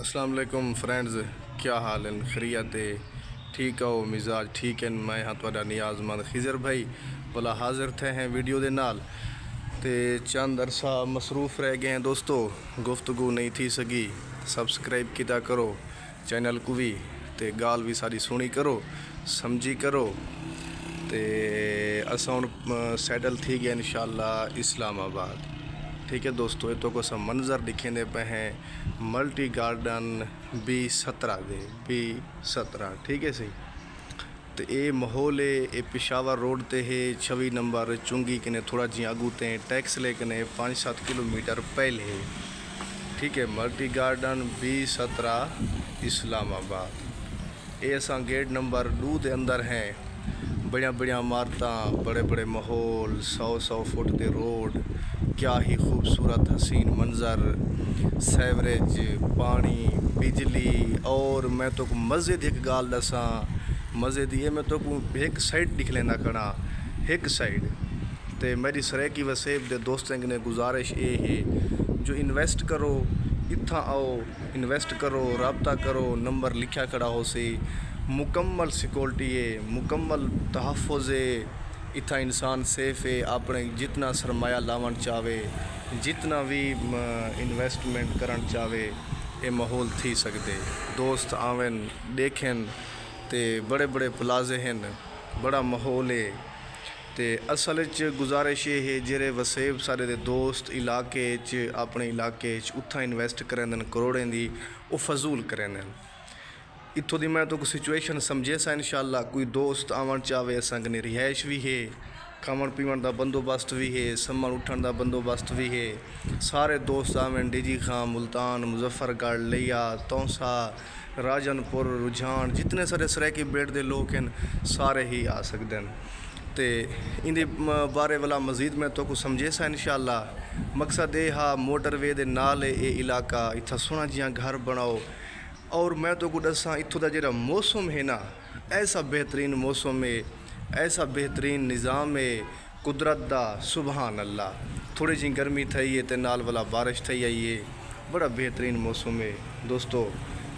अस्सलाम वालेकुम फ्रेंड्स, क्या हाल है? खैरियत है? ठीक हो? मिजाज ठीक है? मैं हाँ तुहाडा नियाज़मंद खिजर भाई भला हाजिर थे हैं वीडियो दे नाल ते चंद अरसा मसरूफ़ रह गए हैं दोस्तों। गुफ्तगू नहीं थी सकी, सब्सक्राइब किया करो चैनल को भी ते गाल भी सारी सुनी करो, समझी करो। ते असा हुण सैटल थी गया इंशाअल्लाह इस्लामाबाद। ठीक है दोस्तों, ये तो को सब मंजर दिखेंदे पे हैं मल्टी गार्डन B17 दे B17। ठीक है सही। तो ये माहौल है, ये पिशावर रोड ते है 26 नंबर चुंगी कने थोड़ा जी आगू ते टैक्स लेकने 5-7 किलोमीटर पहले है। ठीक है, मल्टी गार्डन B17 इस्लामाबाद। ये असा गेट नंबर 2 के अंदर हैं। बढ़िया बढ़िया इमारतां, बड़े बड़े माहौल, 100 फुट के रोड, क्या ही खूबसूरत हसीन मंज़र, सैवरेज, पानी, बिजली। और मैं तो मस्जिद एक गाल दसा, मस्जिद ये मैं तो एक साइड दिख लेना खड़ा, एक साइड। तो मेरी सरेकी वसेब दे दोस्तों ने गुजारिश ये है जो इन्वेस्ट करो इत्था आओ, इन्वेस्ट करो, रब्ता करो, नंबर लिखा खड़ा हो सी। मुकम्मल सिक्योरिटी है, मुकम्मल तहफ़्फ़ुज़ है। इतना इंसान सेफ है, अपने जितना सरमाया लावन चाहे, जितना भी इन्वेस्टमेंट करन चाहे, ये माहौल थी सकते। दोस्त आवन देखें ते बड़े बड़े प्लाजे हैं, बड़ा माहौल है। तो असल गुजारिश ये है जेरे वसेब सारे दे दोस्त इलाके अपने इलाके उत्था इन्वेस्ट करें करोड़ें दी, वो फजूल करें। इत्थों दी मैं तो सिचुएशन समझे सा इंशाअल्लाह। कोई दोस्त आवन चाहे संग रिहाइश भी है, खावन पीवन का बंदोबस्त भी है, सम्मन उठन का बंदोबस्त भी है। सारे दोस्त आवन डिजी खां, मुल्तान, मुजफ्फरगढ़, लिया, तौसा, राजनपुर, रुझान, जितने सारे सरायकी बेट के लोग हैं सारे ही आ सकते हैं। तो इन बारे वाला मज़ीद मैं तो कुछ समझे सा इंशाअल्लाह। मकसद ये हा मोटरवे दे नाल ये इलाका, इतना सोहना जिहा घर बनाओ। और मैं तो कुछ दसा इत्थों का जो मौसम है ना, ऐसा बेहतरीन मौसम है, ऐसा बेहतरीन निज़ाम है कुदरत का, सुबहान अल्लाह। थोड़ी जी गर्मी थी है तो नाल वाला बारिश थी आई है, बड़ा बेहतरीन मौसम है दोस्तों।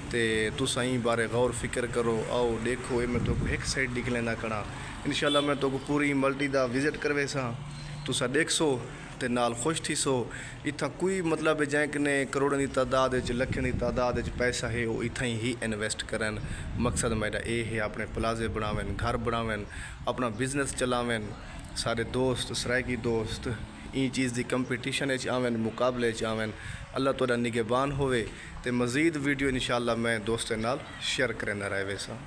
तो तुस आई बारे गौर फिक्र करो, आओ देखो। ये मैं तो एक साइड दिख लेना खड़ा, इंशाअल्लाह मैं तो पूरी मल्टी का विजिट करवे सा, तुसा देख सो ते नाल खुश थी सो। इतना कोई मतलब है जैकने करोड़ों की तादाद, लखें की तादाद पैसा है वो इतना ही इन्वेस्ट करन। मकसद मेरा ये है अपने प्लाजे बनावें, घर बनावें, अपना बिजनेस चलावें। सारे दोस्त सरायकी दोस्त ई चीज़ की कंपीटिशन आवें, मुकाबले आवें। अल्लाह तुहाडा निगहबान होवे। ते मज़ीद वीडियो इंशाअल्लाह मैं दोस्तों नाल शेयर करना रहे वैसा।